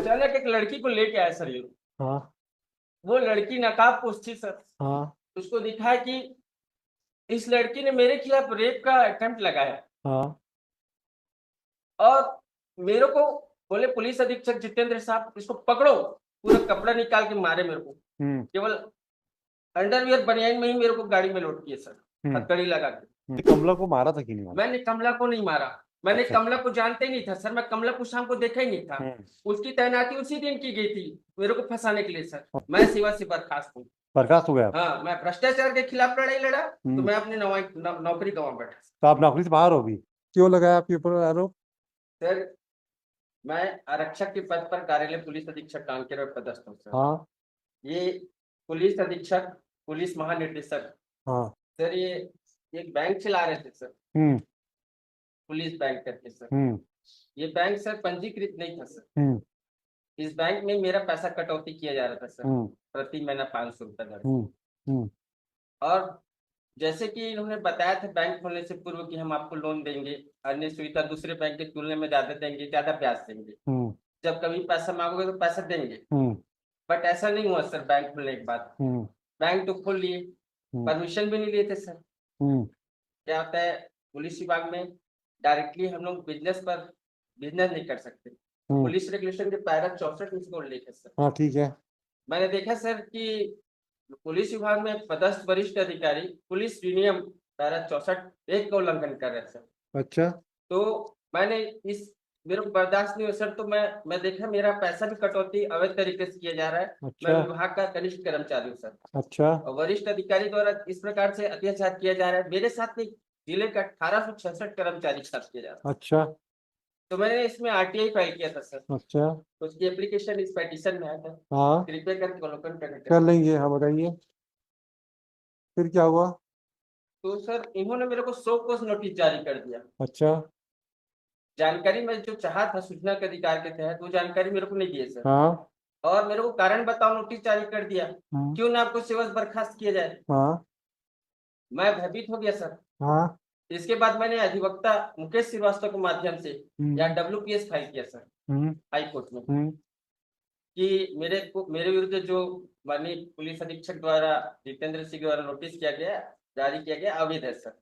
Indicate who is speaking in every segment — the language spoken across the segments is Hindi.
Speaker 1: अचानक एक लड़की को लेके आए सर ये लोग।
Speaker 2: हाँ
Speaker 1: वो लड़की नकाबपोश थी सर।
Speaker 2: हाँ
Speaker 1: उसको दिखा कि इस लड़की ने मेरे खिलाफ रेप का अटेम्प्ट लगाया
Speaker 2: हाँ
Speaker 1: और मेरे को बोले पुलिस अधीक्षक जितेंद्र साहब इसको पकड़ो, पूरा कपड़ा निकाल के मारे मेरे को।
Speaker 2: हम्म
Speaker 1: केवल अंडरवियर बनियान में ही मेरे को गाड़ी में लोड किए सर,
Speaker 2: हम्म
Speaker 1: हथकड़ी लगा के।
Speaker 2: कमला को मारा था कि नहीं मारा?
Speaker 1: मैंने कमला को नहीं मारा, मैंने
Speaker 2: अच्छा।
Speaker 1: कमला को जानते ही नहीं था सर, मैं कमला को शाम को देखा ही नहीं था।
Speaker 2: हम्म।
Speaker 1: उसकी तैनाती उसी दिन की गई थी मेरे को फंसाने के लिए सर। मैं सेवा से बर्खास्त हूँ।
Speaker 2: बर्खास्त हो गया आप?
Speaker 1: हाँ, मैं भ्रष्टाचार के खिलाफ लड़ाई लड़ा तो
Speaker 2: हम्म।
Speaker 1: मैं अपनी नौकरी गंवा बैठा
Speaker 2: तो आप नौकरी से बाहर हो भी? क्यों लगाया आपके ऊपर आरोप?
Speaker 1: सर। मैं आरक्षक के पद पर कार्यालय पुलिस अधीक्षक कांकेर में पदस्थ हूँ सर।
Speaker 2: हाँ
Speaker 1: ये पुलिस अधीक्षक, पुलिस महानिदेशक
Speaker 2: हाँ।
Speaker 1: सर, ये एक बैंक चला रहे थे सर,
Speaker 2: हम्म
Speaker 1: पुलिस बैंक करके सर।
Speaker 2: हम्म
Speaker 1: ये बैंक सर पंजीकृत नहीं था सर।
Speaker 2: हम्म
Speaker 1: इस बैंक में मेरा पैसा कटौती किया जा रहा था सर,
Speaker 2: हम्म
Speaker 1: प्रति महीना 500 रुपए दर से।
Speaker 2: हम्म हम्म
Speaker 1: और जैसे कि इन्होंने बताया था बैंक खोलने से पूर्व कि हम आपको लोन देंगे, अन्य सुविधा दूसरे बैंक की तुलना में ज्यादा देंगे, ज्यादा ब्याज देंगे,
Speaker 2: हम्म
Speaker 1: जब कभी पैसा मांगोगे तो पैसा देंगे।
Speaker 2: हम्म
Speaker 1: बट ऐसा नहीं हुआ सर। बैंक खुलने के बाद
Speaker 2: हम्म
Speaker 1: बैंक तो खोल लिए,
Speaker 2: हम्म
Speaker 1: परमिशन भी नहीं लिए थे सर।
Speaker 2: हम्म
Speaker 1: क्या होता है पुलिस विभाग में, डायरेक्टली हम लोग बिजनेस नहीं कर सकते, तो
Speaker 2: हम्म।
Speaker 1: पुलिस रेगुलेशन के पैरा 64 उसको उल्लेख है सर।
Speaker 2: हाँ ठीक है।
Speaker 1: मैंने देखा सर कि पुलिस विभाग में पदस्थ वरिष्ठ अधिकारी पुलिस विनियम पैरा 64 एक का उल्लंघन कर रहे हैं सर।
Speaker 2: अच्छा
Speaker 1: तो मैंने इस मेरे को बर्दाश्त नहीं हुआ सर, तो मैं देखा मेरा पैसा भी कटौती अवैध तरीके से किया जा रहा है। मैं
Speaker 2: अच्छा
Speaker 1: विभाग का कनिष्ठ कर्मचारी हूँ सर,
Speaker 2: अच्छा।
Speaker 1: और वरिष्ठ अधिकारी द्वारा इस प्रकार से अत्याचार किया जा रहा है मेरे साथ नहीं, जिले का 1866 कर्मचारी के साथ किया जा रहा है।
Speaker 2: अच्छा
Speaker 1: तो मैंने इसमें आरटीआई फाइल किया था सर।
Speaker 2: अच्छा।
Speaker 1: तो उसकी एप्लीकेशन इस पेटिशन में आया था,
Speaker 2: हाँ
Speaker 1: कृपया करके अवलोकन करने
Speaker 2: कर
Speaker 1: का।
Speaker 2: लेंगे। हाँ बताइए, फिर क्या हुआ?
Speaker 1: तो सर इन्होंने मेरे को 100 कोस नोटिस जारी कर दिया।
Speaker 2: अच्छा।
Speaker 1: जानकारी मैं जो चाहा था सूचना के अधिकार के तहत, वो जानकारी मेरे को नहीं दिए सर।
Speaker 2: हाँ
Speaker 1: और मेरे को कारण बताओ नोटिस जारी कर दिया,
Speaker 2: हाँ
Speaker 1: क्यों ना आपको सेवा से बर्खास्त किया जाए।
Speaker 2: हाँ
Speaker 1: मैं भयभीत हो गया सर।
Speaker 2: हाँ।
Speaker 1: इसके बाद मैंने अधिवक्ता मुकेश श्रीवास्तव के माध्यम से या
Speaker 2: हम्म
Speaker 1: डब्ल्यूपीएस फाइल किया सर
Speaker 2: हम्म
Speaker 1: हाई कोर्ट में,
Speaker 2: हम्म
Speaker 1: कि मेरे विरुद्ध जो माननीय पुलिस अधीक्षक द्वारा जितेंद्र सिंह द्वारा नोटिस किया गया, जारी किया गया, अवैध है सर।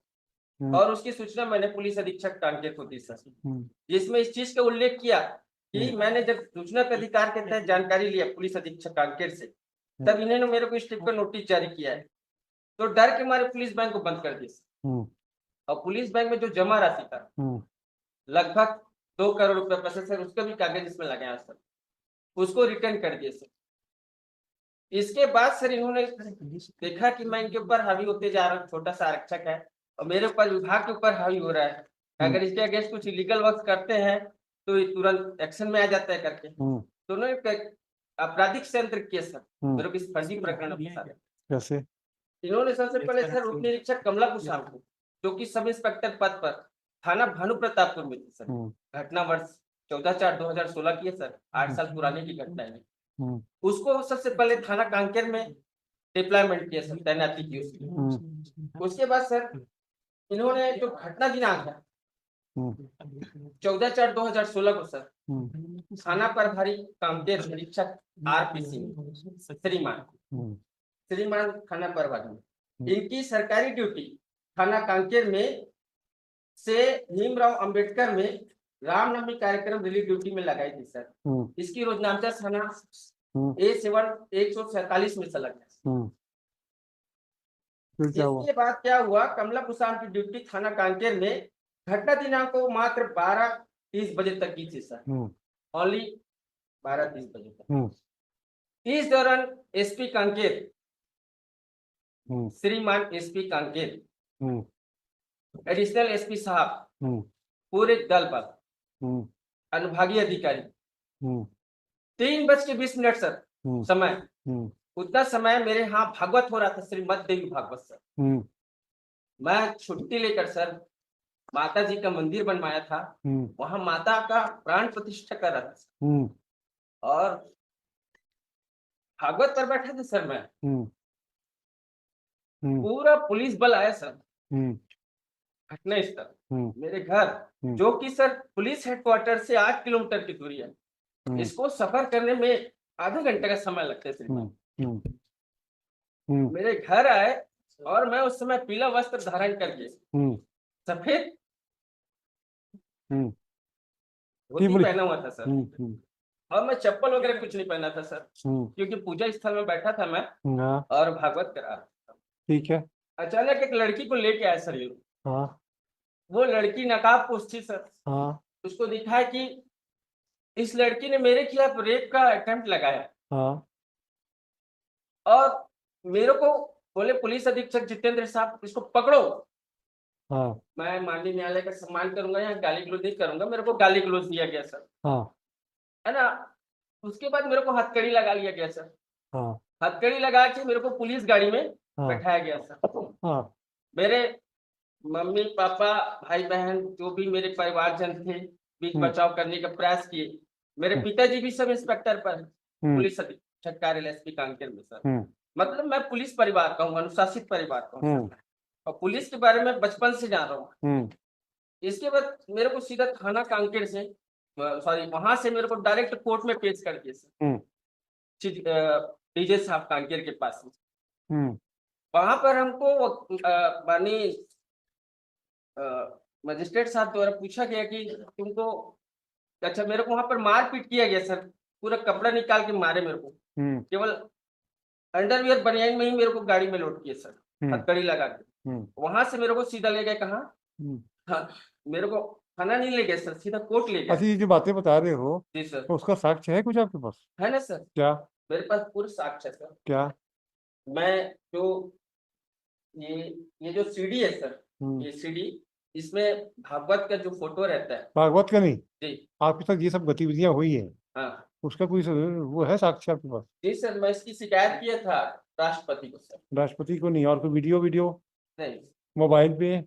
Speaker 2: हम्म
Speaker 1: और उसकी सूचना मैंने पुलिस अधीक्षक कांकेर को दी सर,
Speaker 2: हम्म
Speaker 1: जिसमें इस चीज का उल्लेख किया कि
Speaker 2: हम्म
Speaker 1: मैंने जब सूचना के अधिकार के तहत जानकारी लिया पुलिस अधीक्षक कांकेर से, तब इन्होंने मेरे को इस टाइप का नोटिस जारी किया है। तो डर के मारे पुलिस बैंक को बंद कर दिया।
Speaker 2: हम्म
Speaker 1: और पुलिस बैंक में जो जमा राशि था
Speaker 2: हम्म
Speaker 1: लगभग 2 करोड़ रुपए पैसे सर, उसका भी कागज इसमें लगाया सर, उसको रिटर्न कर दिए सर। इसके बाद सर इन्होंने देखा कि मैं इनके ऊपर हावी होते जा रहा हूँ, छोटा सा आरक्षक है और मेरे ऊपर विभाग के ऊपर हावी हो रहा है,
Speaker 2: हम्म
Speaker 1: अगर इसके अगेंस्ट कुछ इलीगल वर्क करते हैं तो ये तुरंत एक्शन में आ जाता है करके।
Speaker 2: हम्म
Speaker 1: तो उन्होंने आपराधिक संयंत्र केस सर
Speaker 2: हम्म।
Speaker 1: मेरे को इस फर्जी प्रकरण में फंसा दिया।
Speaker 2: कैसे?
Speaker 1: इन्होंने सबसे पहले सर उप निरीक्षक कमला कुशाल को, जो कि सब इंस्पेक्टर पद पर थाना भानु प्रतापपुर में थे सर।
Speaker 2: हम्म
Speaker 1: घटना वर्ष 14/4/2016 की है सर, 8 साल पुराने की घटना है।
Speaker 2: हम्म
Speaker 1: उसको सबसे पहले थाना कांकेर में डिप्लॉयमेंट किया सर, तैनाती की उसकी। उसके बाद सर इन्होंने जो घटना दिनांक है 14/4/2016 को सर थाना प्रभारी कांकेर निरीक्षक आरपी सिंह श्रीमान थाना प्रभारी, इनकी सरकारी ड्यूटी थाना कांकेर में से भीमराव अंबेडकर में रामनवमी कार्यक्रम रिलीफ ड्यूटी में लगाई थी सर। इसकी रोजनामचा थाना A7 147 में संलग्न है।
Speaker 2: फिर क्या हुआ?
Speaker 1: इसके बाद क्या हुआ, कमला कुशाल की ड्यूटी थाना कांकेर में घटना दिनांक को मात्र 12:30 बजे तक की थी सर, ओनली 12:30 बजे तक। इस दौरान एसपी कांकेर श्रीमान एसपी कांकेर, एडिशनल एसपी साहब, पूरे दल पर अनुभागीय अधिकारी 3:20 सर समय, उतना समय मेरे यहाँ भागवत हो रहा था, श्रीमद देवी भागवत सर। मैं छुट्टी लेकर सर माता जी का मंदिर बनवाया था, वहां माता का प्राण प्रतिष्ठा कर रहा था और भागवत पर बैठा था सर मैं। पूरा पुलिस बल आया सर घटना स्थल मेरे घर, जो कि सर पुलिस हेडक्वार्टर से 8 किलोमीटर की दूरी है। इसको सफर करने में आधे घंटे का समय लगता है श्रीमान।
Speaker 2: हम्म, हम्म,
Speaker 1: मेरे घर आए और मैं उस समय पीला वस्त्र धारण करके
Speaker 2: हम्म,
Speaker 1: सफेद
Speaker 2: हम्म,
Speaker 1: धोती
Speaker 2: बोलिए।
Speaker 1: पहना हुआ था सर, और मैं चप्पल वगैरह कुछ नहीं पहना था सर, क्योंकि पूजा स्थल में बैठा था मैं
Speaker 2: हाँ,
Speaker 1: और भागवत करा रहा था।
Speaker 2: ठीक है।
Speaker 1: अचानक एक लड़की को लेके आए सर ये लोग।
Speaker 2: हाँ,
Speaker 1: वो लड़की नकाबपोश थी सर।
Speaker 2: हाँ,
Speaker 1: उसको दिखा कि इस लड़की ने मेरे खिलाफ रेप का अटेम्प्ट लगाया,
Speaker 2: हाँ,
Speaker 1: और मेरे को बोले पुलिस अधीक्षक जितेंद्र साहब इसको पकड़ो।
Speaker 2: हाँ,
Speaker 1: मैं माननीय न्यायालय का सम्मान करूंगा, यहाँ गाली गलौज नहीं करूंगा, मेरे को गाली गलौज दिया गया सर,
Speaker 2: हाँ,
Speaker 1: है ना। उसके बाद मेरे को हथकड़ी लगा लिया गया सर,
Speaker 2: हाँ,
Speaker 1: हथकड़ी लगा के मेरे को पुलिस गाड़ी में
Speaker 2: हाँ,
Speaker 1: बैठाया गया सर।
Speaker 2: हाँ,
Speaker 1: मेरे मम्मी पापा भाई बहन जो भी मेरे परिवारजन थे बीच बचाव करने का प्रयास किए। मेरे पिताजी भी सब इंस्पेक्टर पर पुलिस अधीक्षक कार्यालय एसपी कांकेर में सर। मतलब मैं पुलिस परिवार का हूँ, अनुशासित परिवार का हूँ, और पुलिस के बारे में बचपन से जान रहा हूँ। इसके बाद मेरे को सीधा थाना कांकेर से, सॉरी वहां से मेरे को डायरेक्ट कोर्ट में पेश कर दिया सर, डीजे साहब कांकेर के पास में। वहां पर हमको मानी मजिस्ट्रेट साहब द्वारा पूछा गया कि तुमको, अच्छा मेरे को वहां पर मारपीट किया गया सर, पूरा कपड़ा निकाल के मारे मेरे को, केवल अंडरवियर बनियान में ही मेरे को गाड़ी में लोड किए सर, हथकड़ी लगा के। वहां से मेरे को सीधा ले गए कहाँ, हाँ, मेरे को थाना नहीं ले गए सर, सीधा कोर्ट ले गए।
Speaker 2: अच्छा, ये जो बातें बता रहे हो
Speaker 1: जी सर।
Speaker 2: तो उसका साक्ष्य है कुछ आपके पास?
Speaker 1: है ना सर,
Speaker 2: क्या?
Speaker 1: मेरे पास पूरा साक्ष्य है सर।
Speaker 2: क्या?
Speaker 1: मैं जो ये जो सीडी है सर, ये सीडी, इसमें भागवत का जो फोटो रहता है।
Speaker 2: भागवत का नहीं,
Speaker 1: जी
Speaker 2: आपके साथ ये सब गतिविधियां हुई है,
Speaker 1: हाँ।
Speaker 2: उसका कोई वो है साक्ष्य आपके पास?
Speaker 1: जी सर, मैं इसकी शिकायत किया था राष्ट्रपति को सर।
Speaker 2: राष्ट्रपति को नहीं, और कोई वीडियो वीडियो
Speaker 1: नहीं,
Speaker 2: मोबाइल पे?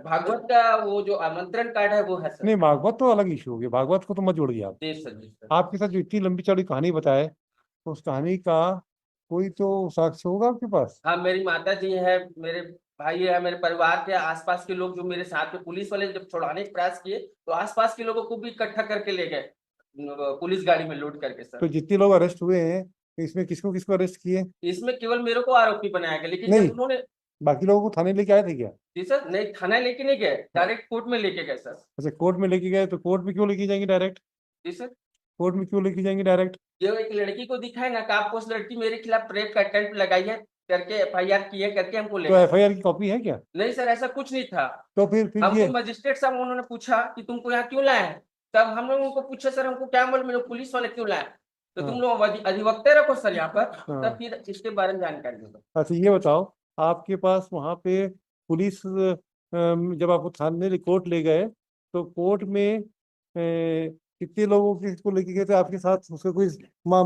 Speaker 1: भागवत का वो जो आमंत्रण कार्ड है वो है सर।
Speaker 2: नहीं, भागवत तो अलग इशू हो गया, भागवत को तो मत जोड़िए आप।
Speaker 1: जी सर, जी सर।
Speaker 2: आपके साथ जो इतनी लंबी चौड़ी कहानी बताए, तो उस कहानी का कोई तो साक्ष्य होगा आपके पास?
Speaker 1: हाँ, मेरी माता जी है, मेरे भाई है, मेरे परिवार के आसपास के लोग जो मेरे साथ में, पुलिस वाले जब छुड़ाने का प्रयास किए तो आसपास के लोगों को भी इकट्ठा करके ले गए पुलिस गाड़ी में लोड करके सर।
Speaker 2: तो जितने लोग अरेस्ट हुए हैं, तो इसमें किसको किसको अरेस्ट किए?
Speaker 1: इसमें केवल मेरे को आरोपी बनाया गया, लेकिन
Speaker 2: नहीं,
Speaker 1: जब उन्होंने,
Speaker 2: बाकी लोगों को थाने लेके आए थे क्या?
Speaker 1: जी सर, नहीं थाना लेके नहीं गए, डायरेक्ट कोर्ट में लेके गए सर।
Speaker 2: अच्छा, कोर्ट में लेके गए, तो कोर्ट में क्यों लेके जाएंगे डायरेक्ट?
Speaker 1: जी सर,
Speaker 2: कोर्ट में क्यों लेके जाएंगे डायरेक्ट?
Speaker 1: जो एक लड़की को दिखाए ना, नकाबपोश लड़की मेरे खिलाफ रेप का अटेम्प्ट लगाई है करके, एफआईआर की है करके हमको ले
Speaker 2: तो
Speaker 1: गए।
Speaker 2: एफआईआर की कॉपी है क्या?
Speaker 1: नहीं सर, ऐसा कुछ नहीं था।
Speaker 2: तो फिर
Speaker 1: हमको
Speaker 2: ये
Speaker 1: मजिस्ट्रेट साहब उन्होंने पूछा कि तुमको यहाँ क्यों लाए हैं, तब हम लोग उनको पूछा सर हमको क्या मालूम, मेरे पुलिस वाले क्यों लाए, तो तुम लोग अधिवक्ता रखो सर यहाँ पर, तब फिर इसके बारे में जानकारी दो।
Speaker 2: अच्छा, ये बताओ, आपके पास वहां पे पुलिस जब आपको थाने रिपोर्ट ले गए, तो कोर्ट में कितने लोगों के को लेके गए थे आपके साथ? उसका कोई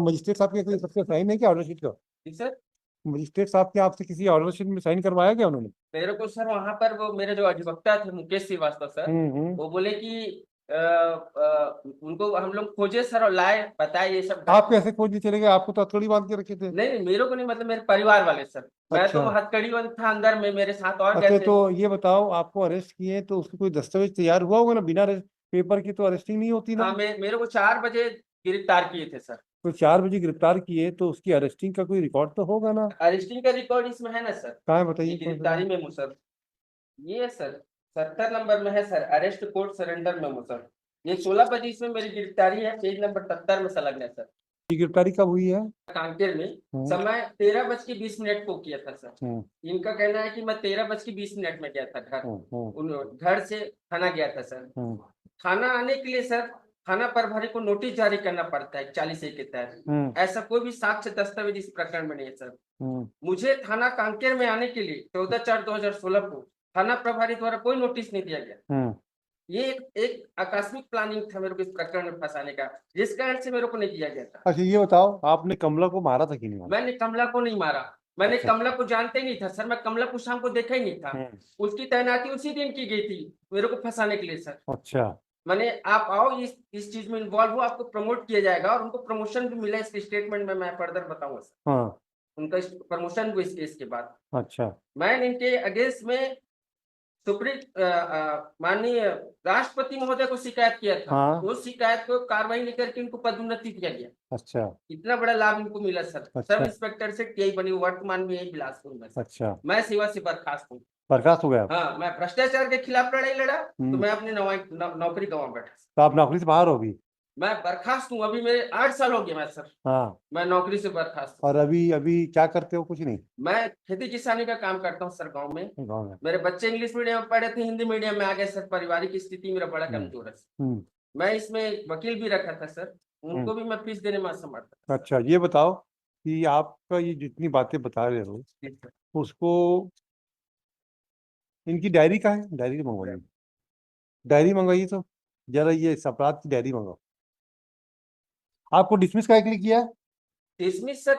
Speaker 2: मजिस्ट्रेट साहब के कोई सबसे साइन है क्या ऑर्डर शीट का?
Speaker 1: जी सर,
Speaker 2: मजिस्ट्रेट साहब के आपसे किसी ऑर्डर शीट में साइन करवाया क्या उन्होंने?
Speaker 1: मेरे को सर वहां पर वो मेरे जो अधिवक्ता थे मुकेश श्रीवास्तव सर, वो बोले कि उनको हम लोग खोजे सर और लाए, बताए ये सब।
Speaker 2: आप कैसे खोजने चले गए? आपको तो हथकड़ी बांध के रखे थे।
Speaker 1: नहीं नहीं, मेरे को नहीं, मतलब मेरे परिवार वाले सर। मैं तो
Speaker 2: अच्छा,
Speaker 1: हथकड़ी बंद था अंदर में, मेरे साथ और
Speaker 2: अच्छा,
Speaker 1: गए थे।
Speaker 2: तो ये बताओ, आपको अरेस्ट किए तो उसका कोई दस्तावेज तैयार हुआ होगा ना? बिना पेपर की तो अरेस्टिंग नहीं होती ना।
Speaker 1: हाँ, मेरे को 4 बजे गिरफ्तार किए थे सर।
Speaker 2: तो 4 बजे गिरफ्तार किए तो उसकी अरेस्टिंग का कोई रिकॉर्ड तो होगा ना?
Speaker 1: अरेस्टिंग का रिकॉर्ड इसमें है ना सर,
Speaker 2: कहाँ है,
Speaker 1: ये
Speaker 2: बताइए कौन सा?
Speaker 1: गिरफ्तारी मेमो सर, ये है सर 70 नंबर में है sir, arrest court surrender memo sir. ये 16 बजे इसमें मेरी गिरफ्तारी है, पेज नंबर 73 में संलग्न है सर।
Speaker 2: ये गिरफ्तारी कब हुई है?
Speaker 1: कांकेर में समय 13:20 को किया था सर। इनका कहना है कि मैं 13:20 में गया था घर, घर से थाना गया था सर। थाना आने के लिए सर थाना प्रभारी को नोटिस जारी करना पड़ता है 40A के तहत। ऐसा कोई भी साक्ष्य दस्तावेज इस प्रकरण में नहीं है सर। मुझे थाना कांकेर में आने के लिए 14/4/2016 को थाना प्रभारी द्वारा कोई नोटिस नहीं दिया गया। ये एक आकस्मिक प्लानिंग था मेरे को इस प्रकरण में फंसाने का, जिस कारण से मेरे को नहीं दिया गया था।
Speaker 2: अच्छा, ये बताओ, आपने कमला को मारा था कि नहीं मारा?
Speaker 1: मैंने कमला को नहीं मारा, मैंने कमला को जानते ही नहीं था सर, मैं कमला को शाम को देखा ही नहीं था। उसकी तैनाती उसी दिन की गई थी मेरे को फंसाने के लिए सर।
Speaker 2: अच्छा,
Speaker 1: मैंने, आप आओ इस चीज में इन्वॉल्व हो, आपको प्रमोट किया जाएगा, और उनको प्रमोशन भी मिला इसके स्टेटमेंट में मैं फर्दर बताऊंगा सर।
Speaker 2: हाँ,
Speaker 1: उनका प्रमोशन हुआ इस केस के बाद।
Speaker 2: अच्छा,
Speaker 1: मैंने इनके अगेंस्ट में सुप्रीम माननीय राष्ट्रपति महोदय को शिकायत किया था।
Speaker 2: हाँ।
Speaker 1: उस शिकायत को कार्रवाई नहीं करके इनको पदोन्नति किया गया।
Speaker 2: अच्छा
Speaker 1: इतना बड़ा लाभ इनको मिला सर।
Speaker 2: अच्छा।
Speaker 1: सब इंस्पेक्टर से टीआई बनी, वर्तमान में यही बिलासपुर में सर।
Speaker 2: अच्छा,
Speaker 1: मैं सेवा से बर्खास्त हूँ।
Speaker 2: बर्खास्त हो गया आप?
Speaker 1: हाँ, मैं भ्रष्टाचार के खिलाफ लड़ाई लड़ा तो मैं अपनी नौकरी गंवा बैठा।
Speaker 2: तो आप नौकरी से बाहर हो गई?
Speaker 1: मैं बर्खास्त हूँ, अभी मेरे 8 साल हो गए मैं सर।
Speaker 2: हाँ।
Speaker 1: मैं नौकरी से बर्खास्त हूँ।
Speaker 2: और अभी अभी क्या करते हो? कुछ नहीं?
Speaker 1: मैं खेती किसानी का काम करता हूँ सर गाँव में।
Speaker 2: गाँव में?
Speaker 1: मेरे बच्चे इंग्लिश मीडियम में पढ़े थे, हिंदी मीडियम में आ गए सर। पारिवारिक स्थिति मेरा बड़ा कमजोर है सर। मैं इसमें वकील भी रखा था सर, उनको भी मैं फीस देने में असमर्थ था।
Speaker 2: अच्छा, ये बताओ कि आपका ये जितनी बातें बता रहे हो उसको, इनकी डायरी कहाँ है? डायरी मंगवाइए, डायरी मंगवाइए। तो जरा ये इस अपराध की डायरी मंगाओ। आपको डिसमिस का लिए किया है?
Speaker 1: डिसमिस सर,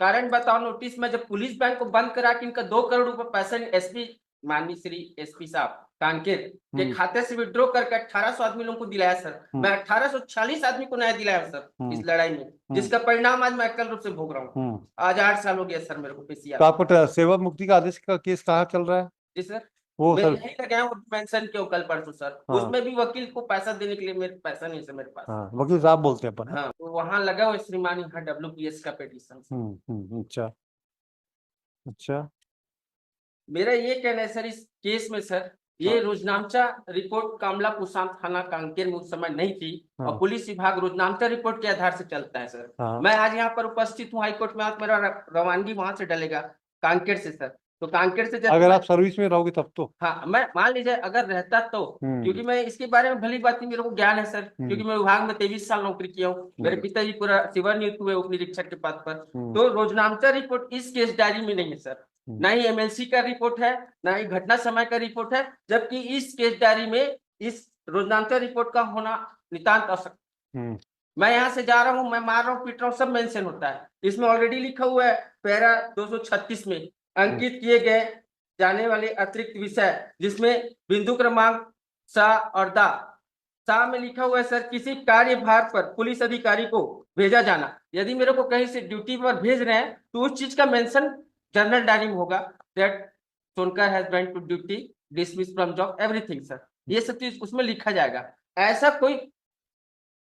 Speaker 1: कारण बताओ। नोटिस में जब पुलिस बैंक को बंद करा कि इनका 2 करोड़ रुपए पैसा एसपी माननीय श्री एसपी साहब कांकेर के खाते से विड्रॉ करके 1800 आदमी लोगों को दिलाया सर। मैं 1840 आदमी को न्याय दिलाया सर इस लड़ाई में, जिसका परिणाम आज मैं अकल रूप से भोग रहा हूँ। आज 8 साल हो गया सर मेरे को पीसीआर।
Speaker 2: तो आपको सेवा मुक्ति का आदेश का केस कहाँ चल रहा है?
Speaker 1: जी सर,
Speaker 2: वो
Speaker 1: मैं
Speaker 2: सर
Speaker 1: यही लगाया हूँ मेंशन क्यों कल परसों सर। उसमें भी वकील को पैसा देने के लिए मेरे पैसा नहीं सर मेरे पास।
Speaker 2: हाँ, वकील साहब बोलते हैं अपन।
Speaker 1: हाँ, तो वहाँ लगा हुआ श्रीमान यहाँ WPS का पिटीशन।
Speaker 2: अच्छा अच्छा।
Speaker 1: मेरा ये कहना है सर, इस केस में सर ये रोजनामचा रिपोर्ट कामला पुसाम थाना कांकेर में उस समय नहीं थी। और पुलिस विभाग रोजनामचा रिपोर्ट के आधार से चलता है सर। मैं आज यहाँ पर उपस्थित हूँ हाईकोर्ट में, आज मेरा रवानगी वहां से डलेगा कांकेर से सर। तो कांकेर से जब
Speaker 2: अगर आप सर्विस में रहोगे तब तो
Speaker 1: हाँ, मैं मान लीजिए अगर रहता तो, क्योंकि मैं इसके बारे में भली बात मेरे को ज्ञान है सर, क्योंकि मैं विभाग में 23 साल नौकरी किया हूँ। मेरे पिताजी पूरा सेवानिवृत्त हुए उप निरीक्षक के पद पर। तो रोजनामचा रिपोर्ट इस केस डायरी में नहीं है सर, ना ही MLC का रिपोर्ट है, ना ही घटना समय का रिपोर्ट है। जबकि इस केस डायरी में इस रोजनामचा रिपोर्ट का होना नितांत आवश्यक। मैं यहाँ से जा रहा हूँ, मैं मार रहा हूँ, पीट रहा हूँ, सब मेंशन होता है इसमें। ऑलरेडी लिखा हुआ है पैरा 236 में अंकित किए गए जाने वाले अतिरिक्त विषय, जिसमें बिंदु क्रमांक सा और दा। सा में लिखा हुआ है सर, किसी कार्यभार पर पुलिस अधिकारी को भेजा जाना। यदि मेरे को कहीं से ड्यूटी पर भेज रहे हैं तो उस चीज का मेंशन जनरल डायरी में होगा, that Sonkar has went to duty, dismiss from job, everything sir. ये सब चीज उसमें लिखा जाएगा। ऐसा कोई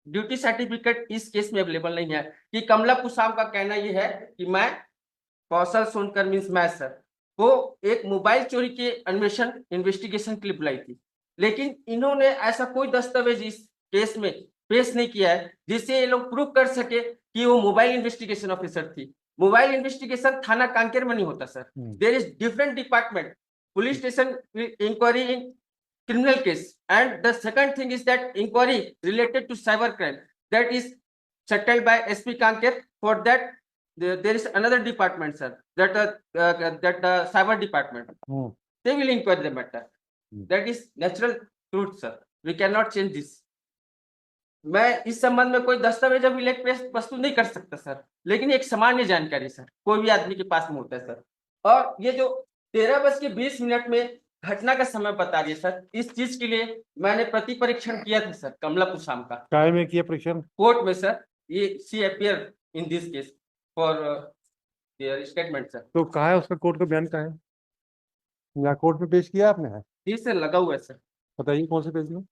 Speaker 1: ड्यूटी सर्टिफिकेट इस केस में अवेलेबल नहीं है। कि कमला पुसाम का कहना यह है कि मैं कौशल सोनकर मीन्स मैं सर वो एक मोबाइल चोरी के अन्वेषण इन्वेस्टिगेशन के लिए बुलाई थी, लेकिन इन्होंने ऐसा कोई दस्तावेज इस केस में पेश नहीं किया है जिससे ये लोग प्रूव कर सके कि वो मोबाइल इन्वेस्टिगेशन ऑफिसर थी। मोबाइल इन्वेस्टिगेशन थाना कांकेर में नहीं होता sir. There is different department, police station inquiry in criminal case, and the second thing is that inquiry related to cyber crime that is settled by SP Kanker. For that there is another department sir, that cyber department, they will inquire the matter. That is natural truth sir, we cannot change this. मैं इस संबंध में कोई दस्तावेज अभिलेख प्रस्तुत नहीं कर सकता सर, लेकिन एक सामान्य जानकारी सर कोई भी आदमी के पास में होता है सर। और ये जो 13:20 में घटना का समय बता दिया सर, इस चीज के लिए मैंने प्रति परीक्षण किया था सर कमला पुसाम का।
Speaker 2: काय में किया परीक्षण? कोर्ट
Speaker 1: में सर। ये she appear in this case for their statement sir.
Speaker 2: तो कहाँ है उसका कोर्ट का बयान? कहाँ है? यहाँ कोर्ट में पेश किया आपने? है
Speaker 1: जी सर, लगा हुआ है सर।
Speaker 2: बताइए कौन से पेज में?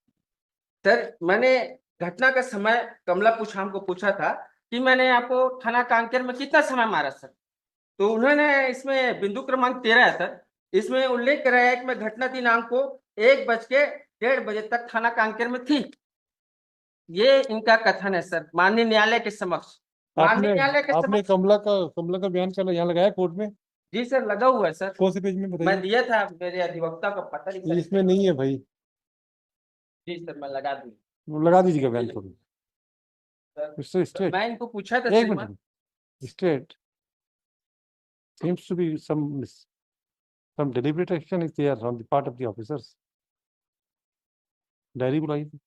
Speaker 1: सर मैंने घटना का समय कमला पुसाम को पूछा था कि मैंने आपको थाना कांकेर में कितना समय मारा सर। तो उन्होंने इसमें बिंदु क्रमांक 13 है सर, इसमें उल्लेख कराया है कि मैं घटना दिनांक को 1:1:30 तक थाना कांकेर में थी। ये इनका कथन है सर माननीय न्यायालय के समक्ष।
Speaker 2: आपने कमला का बयान कर यहाँ लगाया कोर्ट में?
Speaker 1: जी सर, लगा हुआ है सर।
Speaker 2: कौन से पेज में बताइए?
Speaker 1: मैं दिया था, मेरे अधिवक्ता का पता नहीं सर।
Speaker 2: इसमें नहीं है भाई।
Speaker 1: जी सर, मैं लगा दूँ?
Speaker 2: लगा दीजिएगा बयान को।
Speaker 1: मैं इनको पूछा था
Speaker 2: एक minute, state seems to be some deliberate action is there on the part of the officers. Diary बुलाई थी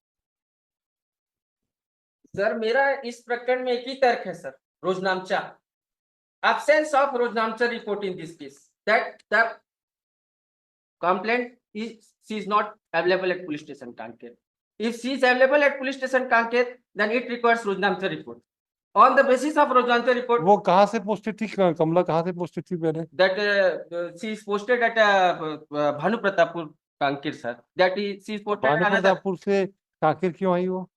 Speaker 1: सर। मेरा इस प्रकरण में एक ही तर्क है सर, रोजनामचा, absence of रोजनामचा report in this case, that the complaint is not available at police station Kanker. If she is available at police station Kanker, then it requires रोजनामचा report. On the basis of रोजनामचा report,
Speaker 2: वो कहाँ से पोस्टेड थी? कमला कहाँ से पोस्टेड थी पहले?
Speaker 1: that she is posted at Bhanu Pratappur Kanker sir, that is supported
Speaker 2: मानव
Speaker 1: अनदर।
Speaker 2: प्रतापपुर से कांकेर क्यों आई वो?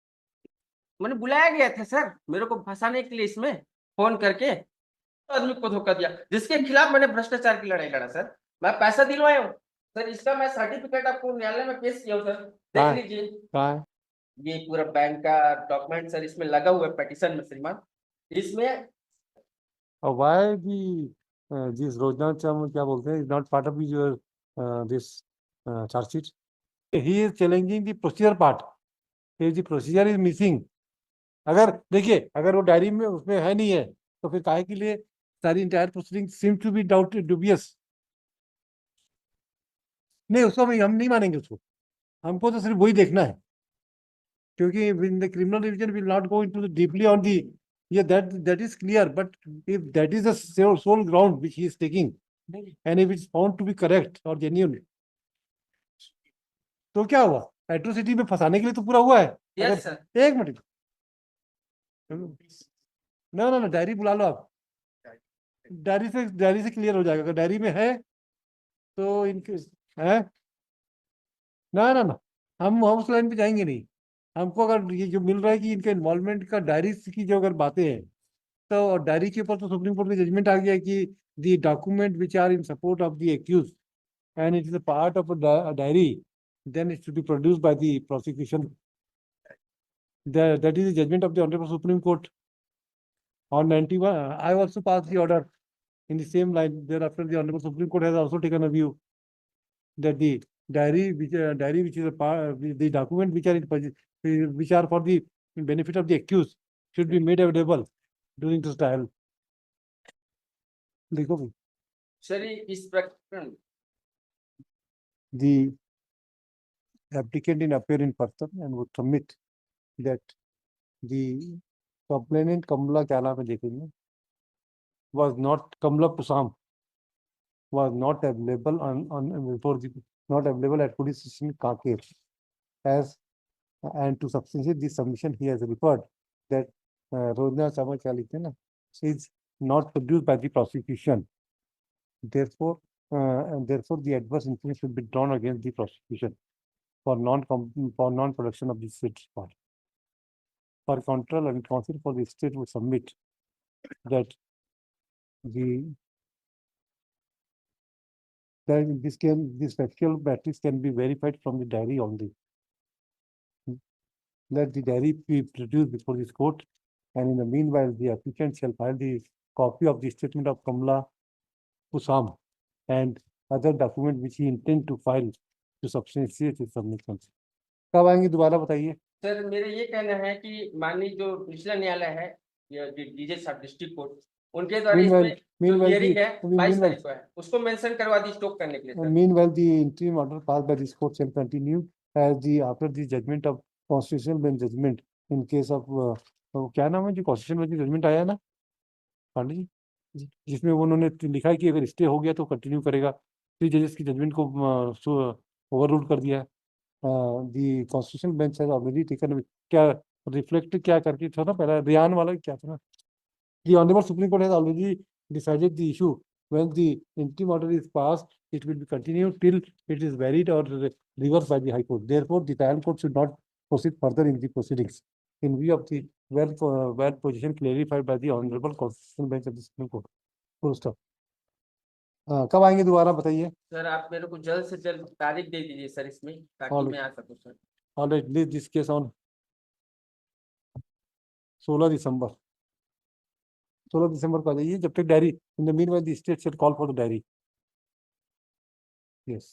Speaker 1: मैंने बुलाया गया था सर मेरे को फंसाने के लिए, इसमें फोन करके आदमी को धोखा दिया, जिसके खिलाफ मैंने भ्रष्टाचार की लड़ाई लड़ा सर। मैं पैसा दिलवाया हूँ सर, इसका मैं सर्टिफिकेट आपको न्यायालय में पेश किया हूँ सर,
Speaker 2: कहाँ
Speaker 1: देख
Speaker 2: है?
Speaker 1: लीजिए।
Speaker 2: कहाँ है?
Speaker 1: ये पूरा बैंक का डॉक्यूमेंट सर इसमें लगा हुआ है पिटीशन में श्रीमान, इसमें।
Speaker 2: और वाई दी दिस रोजना क्या बोलते हैं, is not part of your this chargesheet? He is challenging the procedure part, the procedure is missing. अगर देखिए, अगर वो डायरी में उसमें है नहीं है तो फिर काहे के लिए सारी entire proceeding seem to be doubt dubious? नहीं, उसको हम नहीं मानेंगे उसको, हमको तो सिर्फ वही देखना है, क्योंकि in the criminal division will not go into the deeply on the, yeah, that is clear, but if that is the sole ground which he is taking and if it's found to be correct or genuine, तो क्या हुआ? एट्रोसिटी में फंसाने के लिए तो पूरा हुआ है।
Speaker 1: Yes sir.
Speaker 2: एक मिनट, ना ना ना, डायरी बुला लो आप, डायरी से क्लियर हो जाएगा। अगर डायरी में है तो इनके है, ना ना ना, हम उस लाइन पे जाएंगे नहीं। हमको अगर ये जो मिल रहा है कि इनके इन्वॉल्वमेंट का डायरी की जो अगर बातें हैं, तो डायरी के ऊपर तो सुप्रीम कोर्ट में जजमेंट आ गया कि the document which are in support of the accuse and it is a part of a diary, then it should be produced by the prosecution. That is the judgment of the Honorable Supreme Court on 91. I also passed the order in the same line. Thereafter, the Honorable Supreme Court has also taken a view that the diary which is a part, the document which are which are for the benefit of the accused should be made available during this trial. देखो भाई,
Speaker 1: सर इस प्रकरण
Speaker 2: the applicant in appear in person and would submit that the complainant Kamla, क्या नाम है देखेंगे, was not Kamla Pusam, was not available on before the, not available at police station Kankir, as and to substantiate this submission he has referred that Rodna Chama क्या लिखते हैं ना, is not produced by the prosecution. Therefore, and therefore the adverse inference should be drawn against the prosecution for non-production of the said report. For control and counsel for the state will submit that this factual matters can be verified from the diary only. Let the diary be produced before this court, and in the meanwhile, the applicant shall file the copy of the statement of Kamla Pusam and other document which he intend to file to substantiate his submission. कब आएंगे दोबारा बताइए?
Speaker 1: सर मेरा ये कहना है कि माननीय जो निचला न्यायालय है, डीजे सब डिस्ट्रिक्ट कोर्ट, उनके द्वारा इसमें जो हियरिंग है 22 तारीख को है, उसको मेंशन करवा दी स्टॉप करने के लिए sir.
Speaker 2: Meanwhile, the interim order passed by this court shall continue as the after the judgment of constitutional bench judgment in case of क्या नाम है जो constitutional bench judgment आया ना पांडे जी, जिसमें उन्होंने लिखा है कि अगर स्टे हो गया तो कंटिन्यू करेगा, 3 जजेस की जजमेंट को ओवर रूल कर दिया है। The constitutional bench has already taken, क्या रिफ्लेक्ट क्या करके था ना, पहला रियान वाला क्या था ना, the honourable supreme court has already decided the issue, when the interim order is passed it will be continued till it is varied or reversed by the high court. Therefore the trial court should not proceed further in the proceedings in view of the well position clarified by the honorable constitutional bench of the supreme court. Full stop. कब आएंगे दोबारा बताइए?
Speaker 1: सर आप मेरे को जल्द से जल्द तारीख दे दीजिए सर इसमें, ताकि मैं आ सकूं sir.
Speaker 2: Alright, leave this case on 16 दिसंबर, 16 दिसंबर को आ जाइए। जब तक diary, in the meanwhile the state shall call for the diary. Yes.